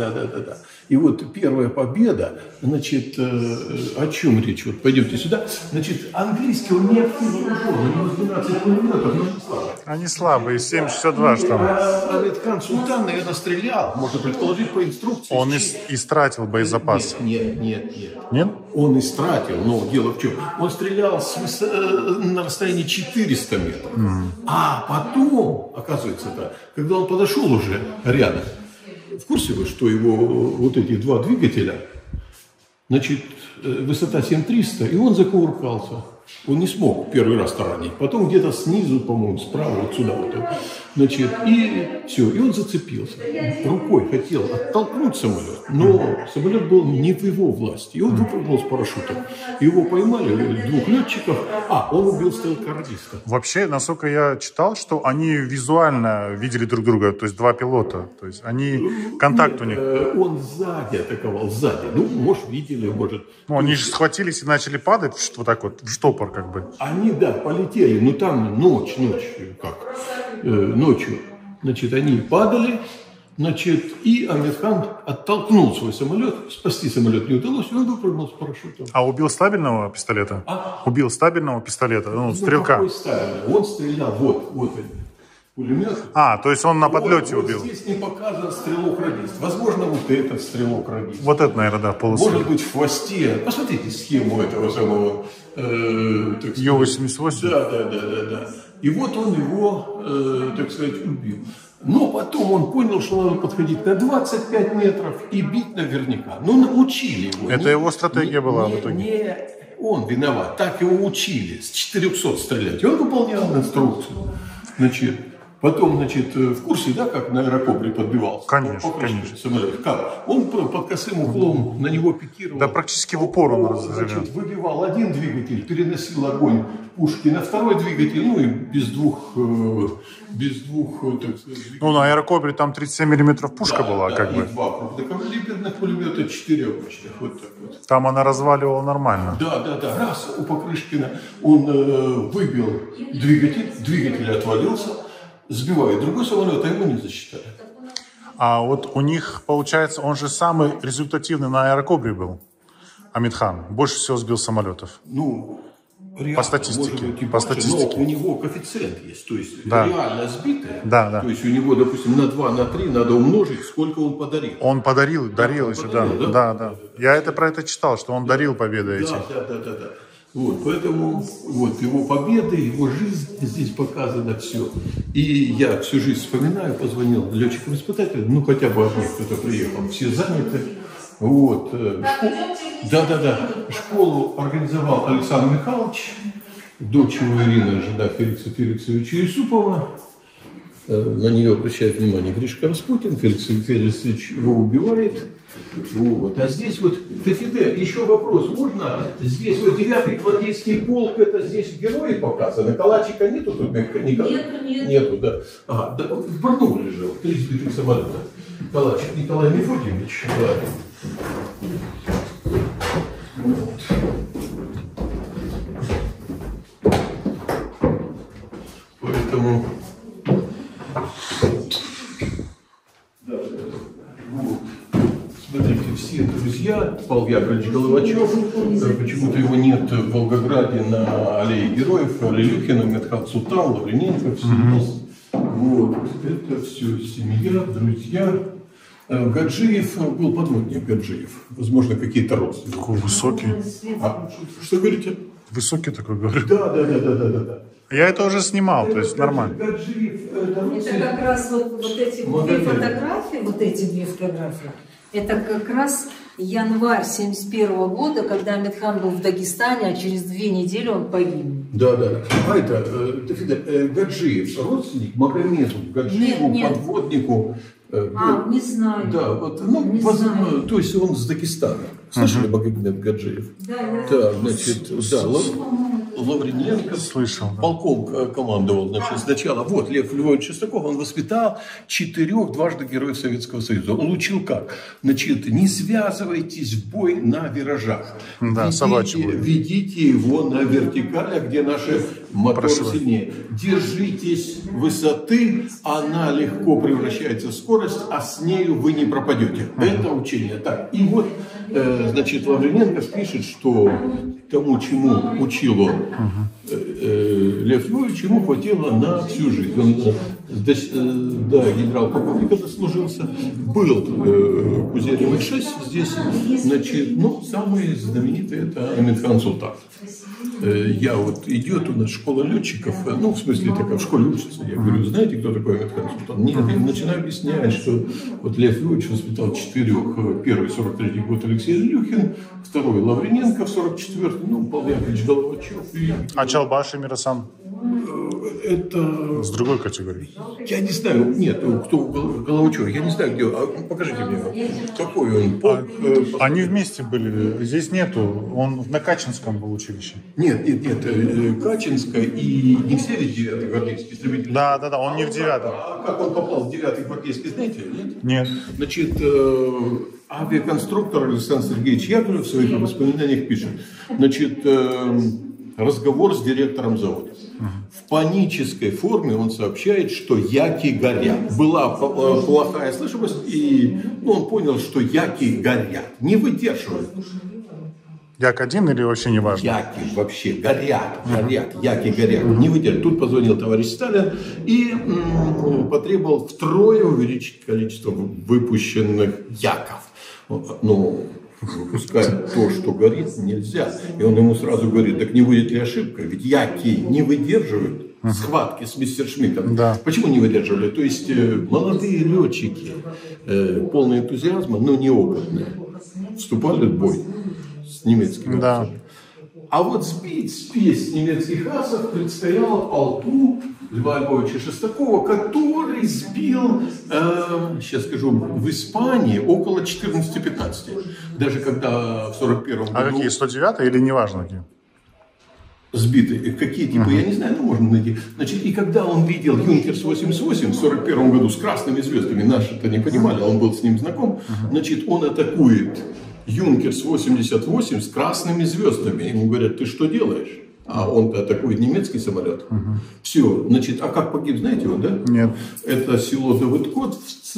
И вот первая победа, значит, о чем речь? Вот пойдемте сюда. Значит, английский он не активно ушел, у него 12 пулеметов, но не слабый. Они слабые, 7,62 что ли. Амитхан Султан, наверное, стрелял, можно предположить, по инструкции. Он истратил боезапас. Нет. Нет? Он истратил, но дело в чем? Он стрелял на расстоянии 400 метров. А потом, оказывается, когда он подошел уже рядом, в курсе вы, что его вот эти 2 двигателя, значит, высота 7300, и он закувыркался. Он не смог первый раз таранить. Потом где-то снизу, по-моему, справа, вот сюда вот. Значит, и все. И он зацепился. Рукой хотел оттолкнуть самолет, но самолет был не в его власти. И он выпрыгнул с парашютом. Его поймали 2 летчиков. Он убил стрелка-радиста. Вообще, насколько я читал, что они визуально видели друг друга, то есть 2 пилота. То есть они, контакт у них. Он сзади атаковал, сзади. Ну, может, видели, может. Ну, они же схватились и начали падать вот так вот, в штопор как бы. Они, полетели, но там ночью, значит, они падали, значит, и Амитхан оттолкнул свой самолет, спасти самолет не удалось, и он выпрыгнул с парашютом. А убил стабильного пистолета? Убил стабильного пистолета, стрелка. Какой стабильный? Он стрелял, вот пулемет. То есть он на подлете убил. Здесь не показан стрелок-радист. Возможно, вот этот стрелок-радист. Вот это, наверное, да, полустрел. Может быть, в хвосте. Посмотрите схему этого самого Ю-88? Да. И вот он его, так сказать, убил. Но потом он понял, что надо подходить на 25 метров и бить наверняка. Но научили его. Это его стратегия была в итоге. Не он виноват. Так его учили с 400 стрелять. И он выполнял инструкцию. Значит, потом, значит, в курсе, как на аэрокобре подбивался? Конечно. Самолет. Как? Он под косым углом на него пикировал. Да практически в упор он разжигал. Значит, выбивал один двигатель, переносил огонь пушки на второй двигатель, и без двух, так сказать... на аэрокобре там 37 миллиметров пушка была, и как бы. 2 крупнокалиберных пулемета, 4 обычных, вот так вот. Там она разваливала нормально. Да. Раз у Покрышкина он выбил двигатель отвалился, сбивает другой самолет, а ему не засчитали. А вот у них, получается, он же самый результативный на аэрокобре был, Амитхан. Больше всего сбил самолетов. Реально, по статистике. Но у него коэффициент есть, то есть реально сбитое. Да. То есть у него, допустим, на 2, на 3 надо умножить, сколько он подарил. Он дарил еще, да. Я про это читал, что он дарил победы эти. Да. Вот, поэтому его победы, его жизнь здесь показано все. И я всю жизнь вспоминаю, позвонил летчикам-испытателям, хотя бы одни, кто-то приехал, все заняты. Вот. Школу организовал Александр Михайлович, дочь его Ирина, жена Феликса Феликсовича Юсупова. На нее обращает внимание Гришка Распутин, Феликс Феликсович его убивает. Вот. А здесь Тафиде, еще вопрос, можно? Здесь 9-й гвардейский полк, это здесь герои показаны, Калачика нету тут? Нету, да. В Барнауле лежал, 3 сбитых самолета. Калачик Николай Мефодьевич, Поэтому... Смотрите, все друзья, Павел Яковлевич Головачев, почему-то его нет в Волгограде на аллее героев, Алилюхина, Амитхан Султан, Лавриненко, все есть. Это все семья, друзья. Гаджиев был подводник, Гаджиев. Возможно, какие-то родственники. Такой высокий. Что говорите? Высокий такой, говорю. Да. Я это уже снимал, то есть нормально. Гаджиев, это как раз эти 2 фотографии, это как раз январь 1971 года, когда Амитхан был в Дагестане, а через 2 недели он погиб. Да. А это Гаджиев, родственник Магомеду Гаджиеву, подводнику. Не знаю. Да, не знаю. То есть он с Дагестана. Слышали Магомед Гаджиев? Да, значит, Лавриненко Слышал, да. полком командовал. Значит, сначала вот Лев Львович Шестаков, он воспитал 4 дважды Героев Советского Союза. Он учил как? Значит, не связывайтесь в бой на виражах. Да, собачий бой. Ведите его на вертикалях, где наши моторы сильнее. Держитесь высоты, она легко превращается в скорость, а с нею вы не пропадете. Это учение. Так, и вот, значит, Лавриненко пишет, что тому, чему учил он Лев Львович, ему хватило на всю жизнь. Он генерал-полковника дослужился, был Кузерин 6 здесь, значит, ну, самый знаменитый это Амитхан Султан. Я вот идет у нас школа летчиков, ну, в смысле, такая в школе учится. Я говорю, знаете, кто такой Амитхан Султан? Нет, я начинаю объяснять, что вот Лев Львович воспитал 4, первый 43-й год Алексей Илюхин, второй Лавриненко в 44-й, ну, Павел Яковлевич Головачев. А Чалбаш и Мирасан? Это... С другой категории. Я не знаю, нет, кто Головачев, я не знаю, где, покажите мне, какой он. Они вместе были, здесь нету, он на Качинском был училище. Нет, Качинская и не все ведь 9-й гвардейский истребитель. Да, он не в 9-м. А как он попал в 9-й гвардейский, знаете, нет? Нет. Значит, авиаконструктор Александр Сергеевич Яковлев в своих воспоминаниях пишет, значит, разговор с директором завода. В панической форме он сообщает, что яки горят. Была плохая слышимость, и он понял, что яки горят, не выдерживают. Як-1 или вообще не важно? Яки вообще горят, яки горят, не выдерживают. Тут позвонил товарищ Сталин и потребовал втрое увеличить количество выпущенных яков. Ну, выпускать то, что горит, нельзя. И он ему сразу говорит, так не будет ли ошибка? Ведь яки не выдерживают схватки с Мессершмиттом. Да. Почему не выдерживали? То есть молодые летчики, полные энтузиазма, но неопытные, вступали в бой с немецкими асами. А вот сбить спесь немецких асов предстояло полку Льва Львовича Шестакова, который сбил, сейчас скажу, в Испании около 14-15. Даже когда в 41-м году... А какие, 109-е или неважно какие? Сбиты. Какие типы, я не знаю, но можно найти. Значит, и когда он видел Юнкерс-88 в 41 году с красными звездами, наши-то не понимали, он был с ним знаком, значит, он атакует Юнкерс-88 с красными звездами. Ему говорят, ты что делаешь? А он-то атакует немецкий самолет. Все. Значит, а как погиб, знаете он, да? Нет. Это село Давыдкотовцы.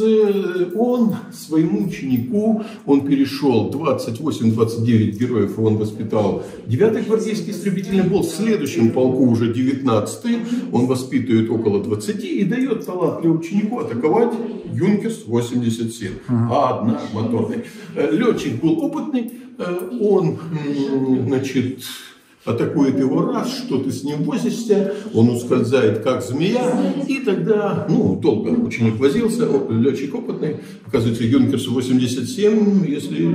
Он своему ученику, он перешел 28-29 героев, он воспитал 9-й гвардейский истребительный полк. В следующем полку уже 19-й. Он воспитывает около 20 и дает талантливому ученику атаковать Юнкерс-87. А1 моторный. Летчик был опытный. Он, значит... атакует его раз, что ты с ним возишься, он ускользает как змея, и тогда, ну, долго ученик возился, летчик опытный, оказывается, Юнкерс-87, если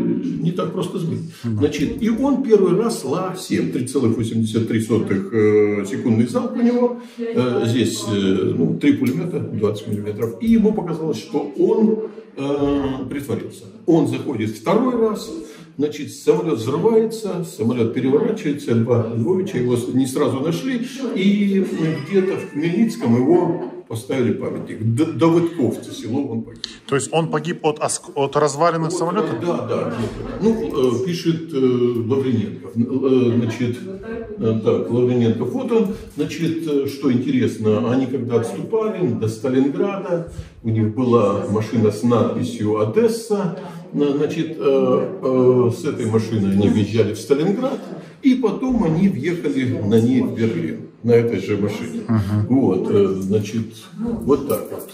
не так просто сбить. Значит, и он первый раз Ла-7, 3,83 секундный залп у него, здесь, ну, 3 пулемета, 20 миллиметров, и ему показалось, что он притворился. Он заходит второй раз, значит, самолет взрывается, самолет переворачивается, Льва Львовича его не сразу нашли, и где-то в Хмельницком его поставили памятник. Давыдковцы, село, он погиб. То есть он погиб от разваленных самолетов? Да. Ну, пишет Лавриненко. Значит, так, Лавриненко фото. Значит, что интересно, они когда отступали до Сталинграда, у них была машина с надписью «Одесса». Значит, с этой машиной они въезжали в Сталинград, и потом они въехали на ней в Берлин, на этой же машине. Вот, значит, вот так вот.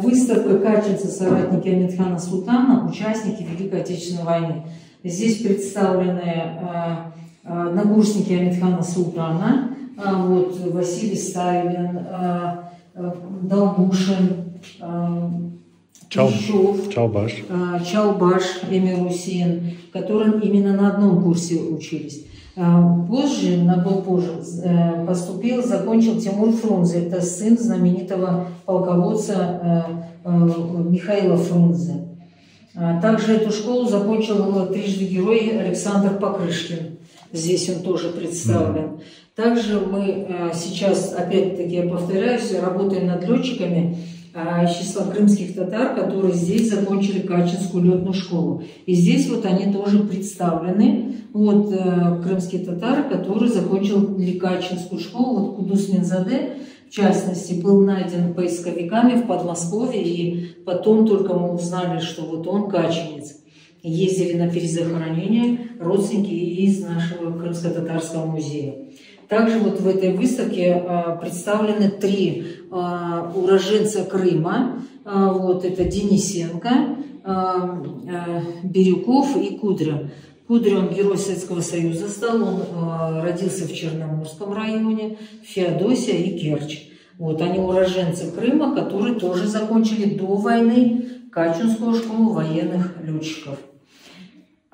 Выставка «Качинцы, соратники Амитхана Султана, участники Великой Отечественной войны». Здесь представлены нагрузники Амитхана Султана, вот, Василий Сталин, Долгушин, Чалбаш Эмир Хусейн, которые именно на одном курсе учились. Позже, на год позже, закончил Тимур Фрунзе, это сын знаменитого полководца Михаила Фрунзе. Также эту школу закончил трижды герой Александр Покрышкин. Здесь он тоже представлен. Также мы сейчас, опять-таки, я повторяюсь, работаем над летчиками из числа крымских татар, которые здесь закончили Качинскую летную школу. И здесь вот они тоже представлены. Вот крымские татары, которые закончили Качинскую школу. Вот Кудус Минзаде, в частности, был найден поисковиками в Подмосковье. И потом только мы узнали, что вот он качинец. Ездили на перезахоронение родственники из нашего Крымско-татарского музея. Также вот в этой выставке представлены 3 уроженца Крыма. Вот это Денисенко, Бирюков и Кудря. Кудря, он герой Советского Союза стал, он родился в Черноморском районе, Феодосия и Керчь. Вот они уроженцы Крыма, которые тоже закончили до войны Качинскую школу военных летчиков.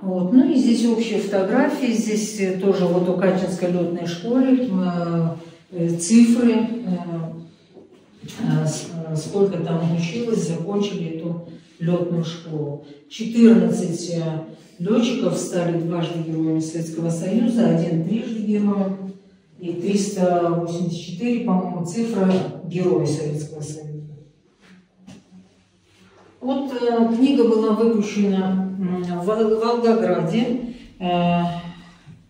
Вот. Ну и здесь общие фотографии, здесь тоже вот у Качинской летной школы цифры, сколько там училось, закончили эту летную школу. 14 летчиков стали дважды героями Советского Союза, 1 трижды героем, и 384, по-моему, цифра героя Советского Союза. Вот книга была выпущена в Волгограде,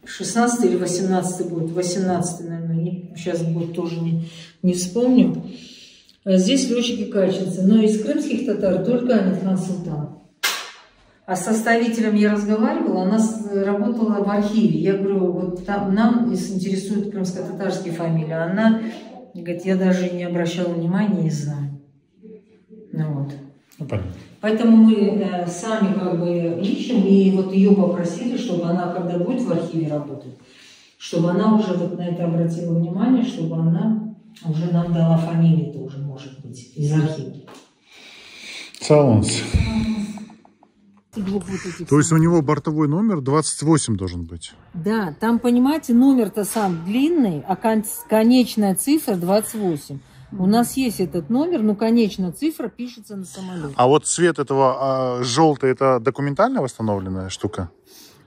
16 или 18 год, 18, наверное, сейчас год тоже не вспомню. Здесь летчики-качинцы, но из крымских татар только Амитхан Султан. А с составителем я разговаривала, она работала в архиве. Я говорю, вот там, нам интересуют крымско-татарские фамилии. Она говорит, я даже не обращала внимания, не знаю. Ну вот. Поэтому мы сами как бы ищем, и вот ее попросили, чтобы она, когда будет в архиве работать, чтобы она уже вот на это обратила внимание, чтобы она уже нам дала фамилии тоже, может быть, из архива. Салонс. То есть у него бортовой номер 28 должен быть? Да, там, понимаете, номер-то сам длинный, а конечная цифра 28. У нас есть этот номер, но конечная цифра пишется на самолете. А вот цвет этого желтый, это документально восстановленная штука?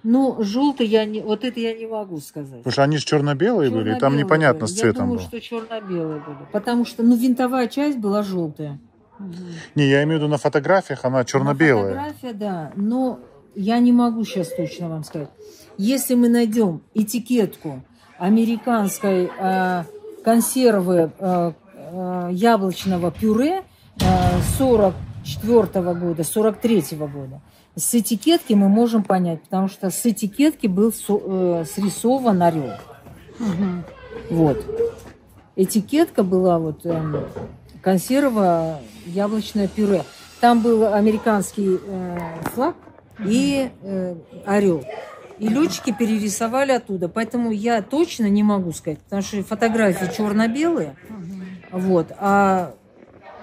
Ну, желтый вот это я не могу сказать. Потому что они же черно-белые были, там непонятно с цветом было. Я думаю, что черно-белые были. Потому что, ну, винтовая часть была желтая. Не, я имею в виду на фотографиях она черно-белая. Фотография, да, но я не могу сейчас точно вам сказать. Если мы найдем этикетку американской консервы яблочного пюре 44-го года, 43-го года, с этикетки мы можем понять, потому что с этикетки был срисован орел. Вот. Этикетка была вот консерва яблочное пюре. Там был американский флаг и орел. И летчики перерисовали оттуда. Поэтому я точно не могу сказать, потому что фотографии черно-белые. Вот. А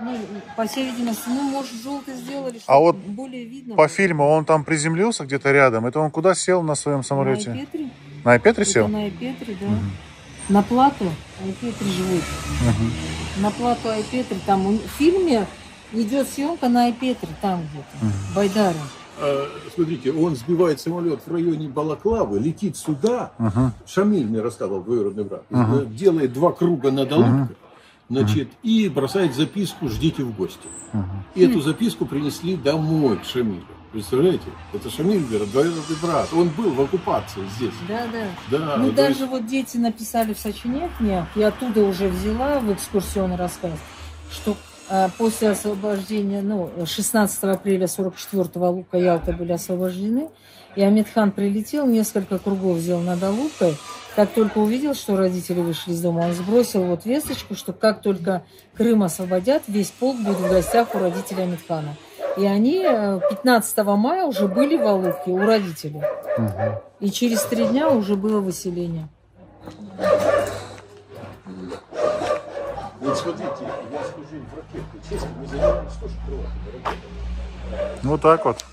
ну, по всей видимости, ну, может, желтый сделали, чтобы вот более видно. По фильму он там приземлился где-то рядом. Это он куда сел на своем самолете? На Айпетре. На Айпетре сел? На Айпетре, да. На плату Айпетре живут. На плату Айпетре. Там в фильме идет съемка на Айпетре, там где-то, в Байдаре. Смотрите, он сбивает самолет в районе Балаклавы, летит сюда. Шамиль мне рассказывал, двоюродный брат. Делает 2 круга над Алупкой. Значит, и бросает записку «Ждите в гости». И эту записку принесли домой к Шамилю. Представляете? Это Шамиль, двоюродный брат. Он был в оккупации здесь. Да. Ну, даже вот дети написали в сочинениях, я оттуда уже взяла в экскурсионный рассказ, что после освобождения, 16 апреля 44-го Алупка и Ялта были освобождены, и Амитхан прилетел, несколько кругов сделал над Алупкой. Как только увидел, что родители вышли из дома, он сбросил вот весточку, что как только Крым освободят, весь полк будет в гостях у родителей Амитхана. И они 15 мая уже были в Алупке у родителей. И через 3 дня уже было выселение. Вот смотрите, я служил в ракетке. Честно, мы занимались тоже крылатыми ракетами. Вот так вот.